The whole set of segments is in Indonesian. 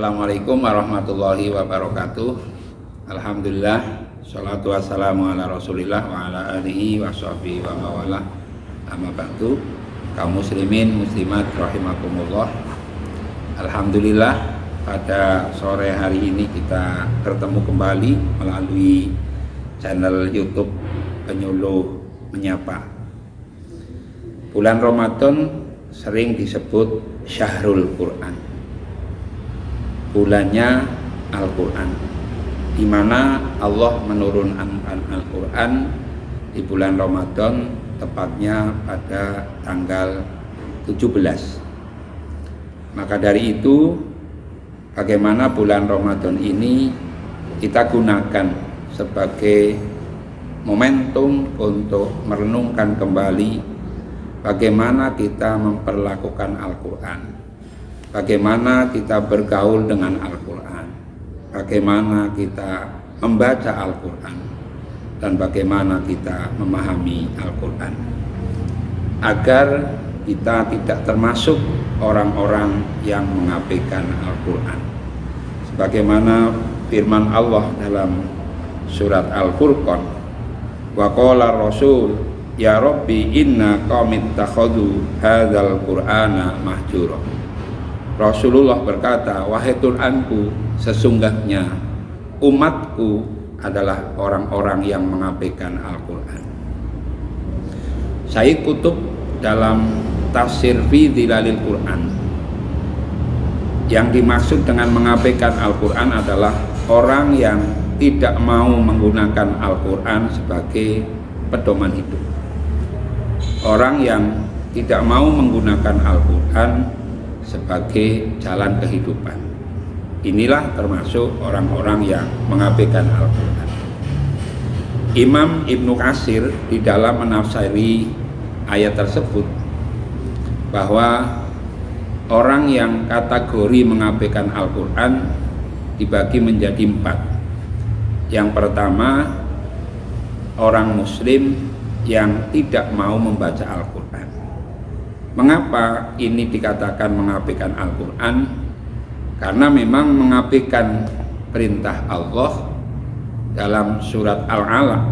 Assalamualaikum warahmatullahi wabarakatuh. Alhamdulillah, sholatu wassalamu ala rasulillah wa ala alihi wa sahbihi wa mawalah. Amma ba'du. Kaum muslimin muslimat rahimakumullah. Alhamdulillah, pada sore hari ini kita bertemu kembali melalui channel YouTube Penyuluh Menyapa. Bulan Ramadan sering disebut Syahrul Quran, bulannya Al-Quran, di mana Allah menurunkan Al-Quran di bulan Ramadan, tepatnya pada tanggal 17. Maka dari itu, bagaimana bulan Ramadan ini kita gunakan sebagai momentum untuk merenungkan kembali bagaimana kita memperlakukan Al-Quran, bagaimana kita bergaul dengan Al-Quran, bagaimana kita membaca Al-Quran, dan bagaimana kita memahami Al-Quran, agar kita tidak termasuk orang-orang yang mengabaikan Al-Quran. Sebagaimana firman Allah dalam surat Al-Furqan, wa qala Rasul ya Rabbi inna qaumit takhadhu hadzal Qur'ana mahjura. Rasulullah berkata, wahai Tuhanku, sesungguhnya umatku adalah orang-orang yang mengabaikan Al-Quran. Sayyid Qutb dalam tafsir fi Dhilalil Quran, yang dimaksud dengan mengabaikan Al-Quran adalah orang yang tidak mau menggunakan Al-Quran sebagai pedoman hidup. Orang yang tidak mau menggunakan Al-Quran sebagai jalan kehidupan. Inilah termasuk orang-orang yang mengabaikan Al-Quran. Imam Ibnu Katsir di dalam menafsiri ayat tersebut bahwa orang yang kategori mengabaikan Al-Quran dibagi menjadi 4. Yang pertama, orang muslim yang tidak mau membaca Al-Quran. Mengapa ini dikatakan mengabaikan Al-Quran? Karena memang mengabaikan perintah Allah dalam surat Al-Alaq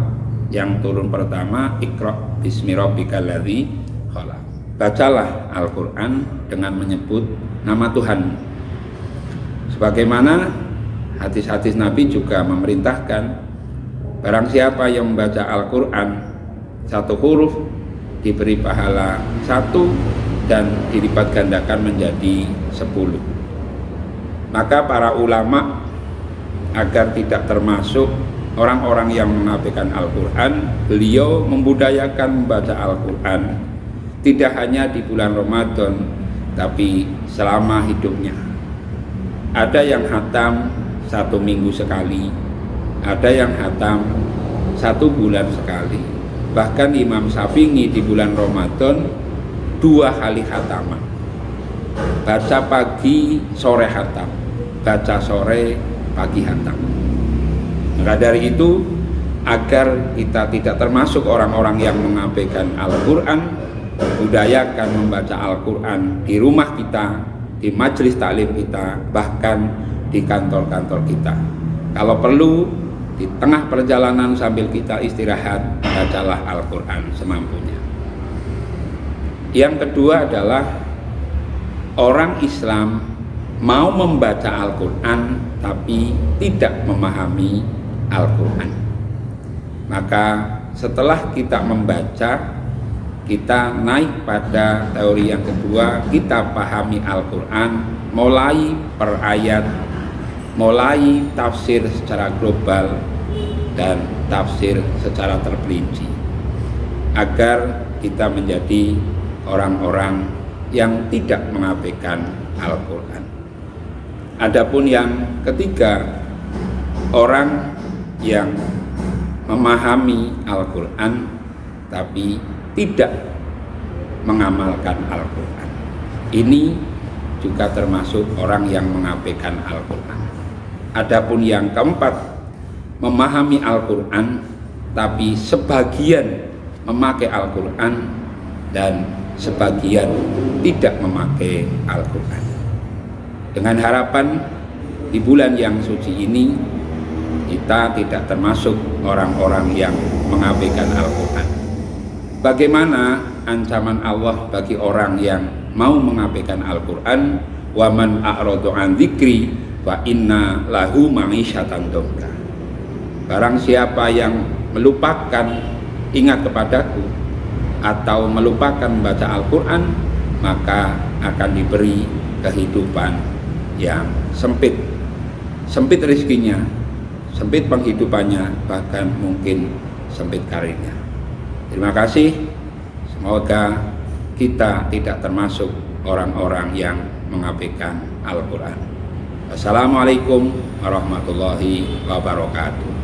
yang turun pertama, Iqra bismi rabbikal ladzi khalaq. Bacalah Al-Quran dengan menyebut nama Tuhan. Sebagaimana hadis-hadis Nabi juga memerintahkan, barang siapa yang membaca Al-Quran satu huruf diberi pahala 1 dan dilipat gandakan menjadi 10. Maka para ulama, agar tidak termasuk orang-orang yang mengabaikan Al-Quran, beliau membudayakan membaca Al-Quran tidak hanya di bulan Ramadan, tapi selama hidupnya. Ada yang khatam 1 minggu sekali, ada yang khatam 1 bulan sekali. Bahkan Imam Syafi'i di bulan Ramadan 2 kali khataman. Baca pagi, sore khatam. Baca sore, pagi khatam. Maka dari itu, agar kita tidak termasuk orang-orang yang mengabaikan Al-Quran, budayakan membaca Al-Quran di rumah kita, di majelis taklim kita, bahkan di kantor-kantor kita. Kalau perlu, di tengah perjalanan sambil kita istirahat, bacalah Al-Quran semampunya. Yang kedua adalah orang Islam mau membaca Al-Quran tapi tidak memahami Al-Quran. Maka setelah kita membaca, kita naik pada teori yang kedua, kita pahami Al-Quran mulai per ayat, mulai tafsir secara global dan tafsir secara terperinci, agar kita menjadi orang-orang yang tidak mengabaikan Al-Quran. Adapun yang ketiga, orang yang memahami Al-Quran tapi tidak mengamalkan Al-Quran. Ini juga termasuk orang yang mengabaikan Al-Quran. Adapun yang keempat, memahami Al-Quran tapi sebagian memakai Al-Quran dan sebagian tidak memakai Al-Quran. Dengan harapan di bulan yang suci ini kita tidak termasuk orang-orang yang mengabaikan Al-Quran. Bagaimana ancaman Allah bagi orang yang mau mengabaikan Al-Quran? Wa man a'radu an dzikri fa inna lahu ma'isyatan dhanka. Barang siapa yang melupakan ingat kepadaku atau melupakan membaca Al-Quran, maka akan diberi kehidupan yang sempit. Sempit rezekinya, sempit penghidupannya, bahkan mungkin sempit karirnya. Terima kasih. Semoga kita tidak termasuk orang-orang yang mengabaikan Al-Quran. Wassalamualaikum warahmatullahi wabarakatuh.